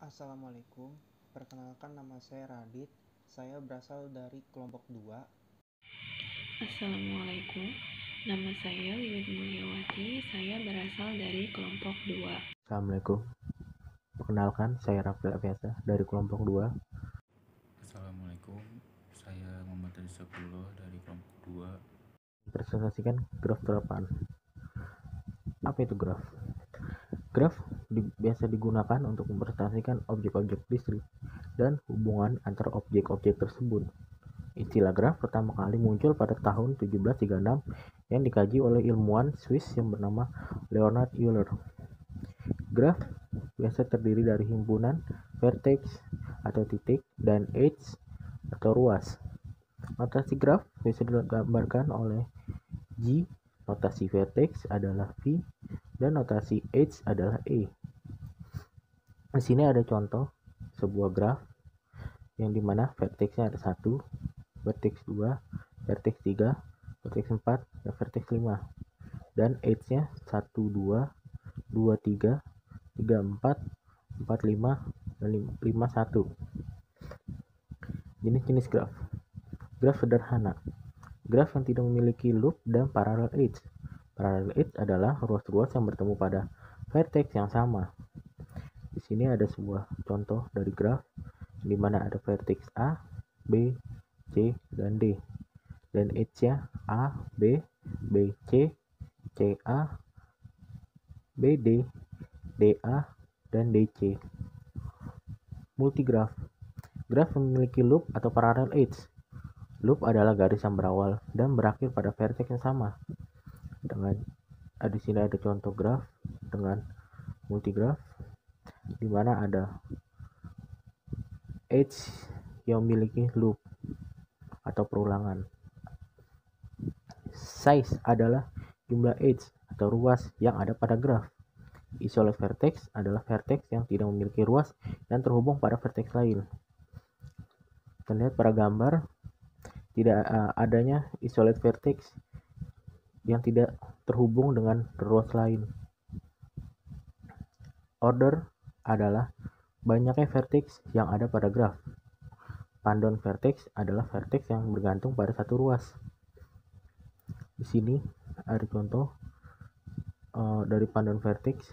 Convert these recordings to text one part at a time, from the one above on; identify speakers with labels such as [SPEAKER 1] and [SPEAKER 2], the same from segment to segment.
[SPEAKER 1] Assalamualaikum, perkenalkan nama saya Radit, saya berasal dari kelompok 2.
[SPEAKER 2] Assalamualaikum, nama saya Wiwit Mulyawati, saya berasal dari kelompok 2.
[SPEAKER 3] Assalamualaikum, perkenalkan saya Rafael Aviasa dari kelompok 2.
[SPEAKER 4] Assalamualaikum, saya Muhammad Rizapullah dari kelompok 2.
[SPEAKER 3] Presentasikan graf terapan. Apa itu graf? Graf biasa digunakan untuk mempresentasikan objek-objek diskrit dan hubungan antara objek-objek tersebut. Istilah graf pertama kali muncul pada tahun 1736 yang dikaji oleh ilmuwan Swiss yang bernama Leonhard Euler. Graf biasa terdiri dari himpunan, vertex atau titik, dan edge atau ruas. Notasi graf bisa digambarkan oleh G, notasi vertex adalah V, dan notasi edge adalah E. Di sini ada contoh sebuah graf yang dimana vertexnya ada 1, vertex 2, vertex 3, vertex 4, dan vertex 5. Dan edge-nya 1, 2, 2, 3, 3, 4, 4, 5, dan 5, 1. Jenis-jenis graf. Graf sederhana. Graf yang tidak memiliki loop dan parallel edge. Parallel edge adalah ruas-ruas yang bertemu pada vertex yang sama. Di sini ada sebuah contoh dari graf di mana ada vertex A, B, C, dan D. Dan edge-nya A, B, B, C, C, A, B, D, D, A, dan DC. Multigraf. Graf memiliki loop atau parallel edge. Loop adalah garis yang berawal dan berakhir pada vertex yang sama. Di sini ada contoh graf dengan multigraf di mana ada edge yang memiliki loop atau perulangan. Size adalah jumlah edge atau ruas yang ada pada graf. Isolate vertex adalah vertex yang tidak memiliki ruas yang terhubung pada vertex lain. Terlihat pada gambar tidak adanya isolate vertex yang tidak terhubung dengan ruas lain. Order adalah banyaknya vertex yang ada pada graf. Pandown vertex adalah vertex yang bergantung pada satu ruas. Di sini ada contoh dari pandown vertex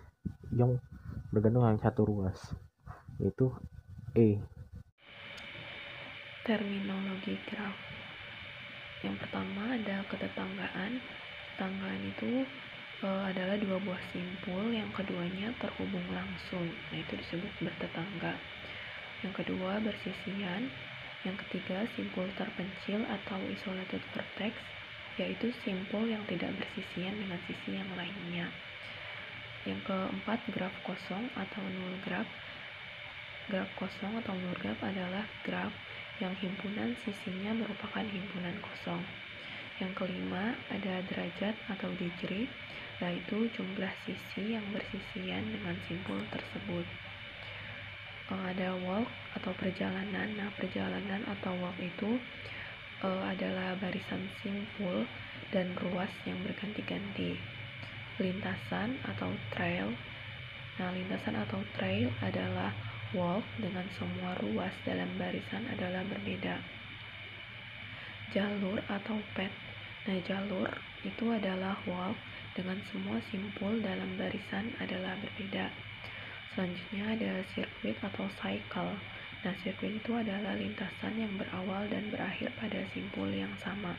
[SPEAKER 3] yang bergantung hanya satu ruas, yaitu E.
[SPEAKER 2] Terminologi graf. Yang pertama ada ketetanggaan. Tetanggaan itu adalah dua buah simpul yang keduanya terhubung langsung. Nah, itu disebut bertetangga. Yang kedua bersisian. Yang ketiga simpul terpencil atau isolated vertex, yaitu simpul yang tidak bersisian dengan sisi yang lainnya. Yang keempat graf kosong atau null graf. Graf kosong atau null graf adalah graf yang himpunan sisinya merupakan himpunan kosong. Yang kelima ada derajat atau degree, yaitu jumlah sisi yang bersisian dengan simpul tersebut. Ada walk atau perjalanan. Nah, perjalanan atau walk itu adalah barisan simpul dan ruas yang berganti-ganti. Lintasan atau trail. Nah, lintasan atau trail adalah walk dengan semua ruas dalam barisan adalah berbeda. Jalur atau path. Nah, jalur itu adalah walk dengan semua simpul dalam barisan adalah berbeda. Selanjutnya ada sirkuit atau cycle. Nah, sirkuit itu adalah lintasan yang berawal dan berakhir pada simpul yang sama.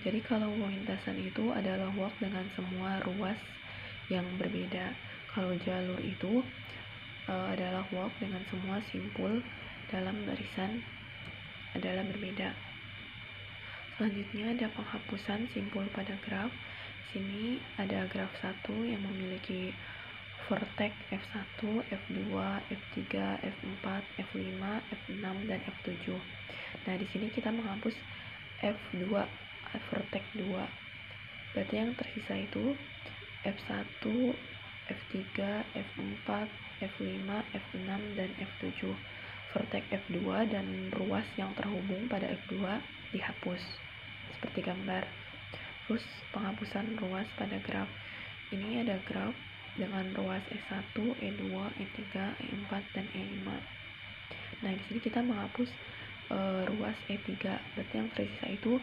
[SPEAKER 2] Jadi kalau lintasan itu adalah walk dengan semua ruas yang berbeda. Kalau jalur itu adalah walk dengan semua simpul dalam barisan adalah berbeda. Selanjutnya ada penghapusan simpul pada graf. Sini ada graf 1 yang memiliki vertex F1, F2, F3, F4, F5, F6, dan F7. Nah, di sini kita menghapus F2, vertex 2. Berarti yang tersisa itu F1, F3, F4, F5, F6, dan F7. Vertex F2 dan ruas yang terhubung pada F2 dihapus seperti gambar. Terus penghapusan ruas pada graf. Ini ada graf dengan ruas E1, E2, E3, E4, dan E5. Nah, di sini kita menghapus ruas E3, berarti yang tersisa itu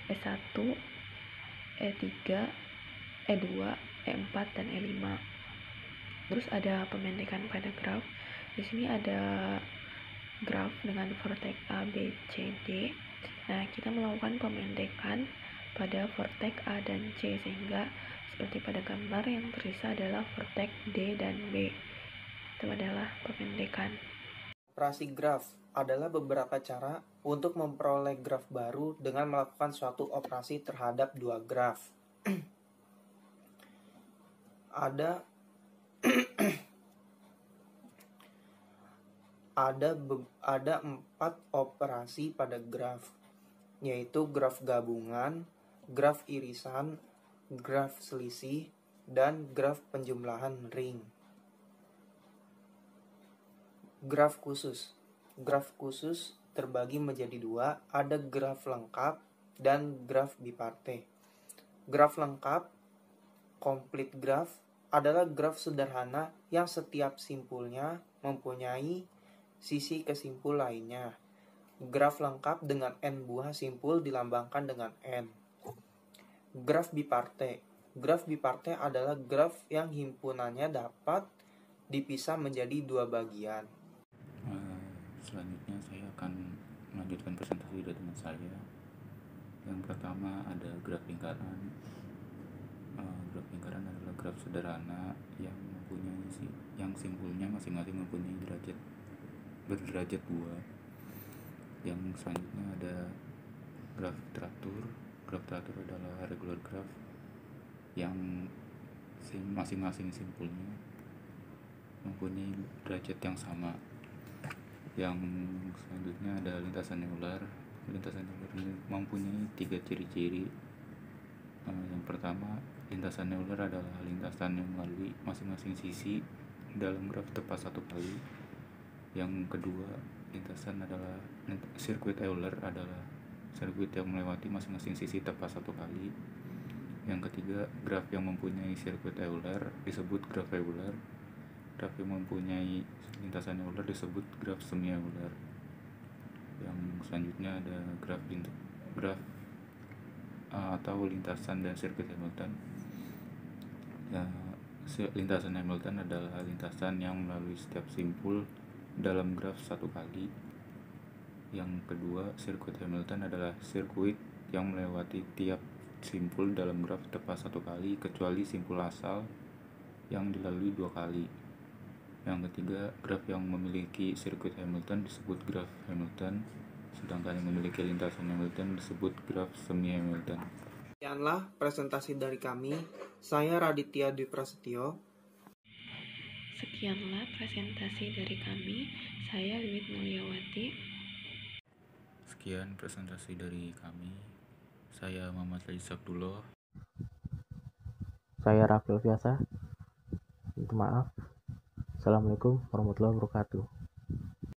[SPEAKER 2] E1, E3, E2, E4, dan E5. Terus ada pemendekan pada graf. Di sini ada graf dengan vertex A, B, C, D. Nah, kita melakukan pemendekan pada vertex A dan C, sehingga seperti pada gambar yang tersisa adalah vertex D dan B. Itu adalah pemendekan.
[SPEAKER 1] Operasi graf adalah beberapa cara untuk memperoleh graf baru dengan melakukan suatu operasi terhadap dua graf. Ada 4 operasi pada graf, yaitu graf gabungan, graf irisan, graf selisih, dan graf penjumlahan ring. Graf khusus. Graf khusus terbagi menjadi dua, ada graf lengkap dan graf biparte. Graf lengkap, complete graph, adalah graf sederhana yang setiap simpulnya mempunyai sisi kesimpul lainnya. Graf lengkap dengan n buah simpul dilambangkan dengan n. Graf biparte. Graf biparte adalah graf yang himpunannya dapat dipisah menjadi dua bagian.
[SPEAKER 4] Selanjutnya saya akan melanjutkan presentasi dari teman saya. Yang pertama ada graf lingkaran. Graf lingkaran adalah graf sederhana yang mempunyai yang simpulnya masing-masing mempunyai berderajat 2. Yang selanjutnya ada graf teratur. Graf teratur adalah regular graph yang masing-masing simpulnya mempunyai derajat yang sama. Yang selanjutnya ada lintasan nebular. Lintasan nebular ini mempunyai 3 ciri-ciri. Yang pertama, lintasan nebular adalah lintasan yang melalui masing-masing sisi dalam graf tepat satu kali. Yang kedua, lintasan adalah sirkuit Euler adalah sirkuit yang melewati masing-masing sisi tepat satu kali. Yang ketiga, graf yang mempunyai sirkuit Euler disebut graf Euler. Graf yang mempunyai lintasan Euler disebut graf semi Euler. Yang selanjutnya ada graf atau lintasan dan sirkuit Hamilton. Ya, lintasan Hamilton adalah lintasan yang melalui setiap simpul dalam graf satu kali. Yang kedua, sirkuit Hamilton adalah sirkuit yang melewati tiap simpul dalam graf tepat satu kali kecuali simpul asal yang dilalui 2 kali. Yang ketiga, graf yang memiliki sirkuit Hamilton disebut graf Hamilton, sedangkan yang memiliki lintasan Hamilton disebut graf semi Hamilton.
[SPEAKER 1] Sekianlah presentasi dari kami. Saya Raditya Dwi Prasetyo.
[SPEAKER 2] Sekianlah presentasi dari kami. Saya Wiwit Mulyawati.
[SPEAKER 4] Sekian presentasi dari kami. Saya Muhammad Lajis Abdullah.
[SPEAKER 3] Saya Rafil Fiasa. Minta maaf. Assalamualaikum warahmatullahi wabarakatuh.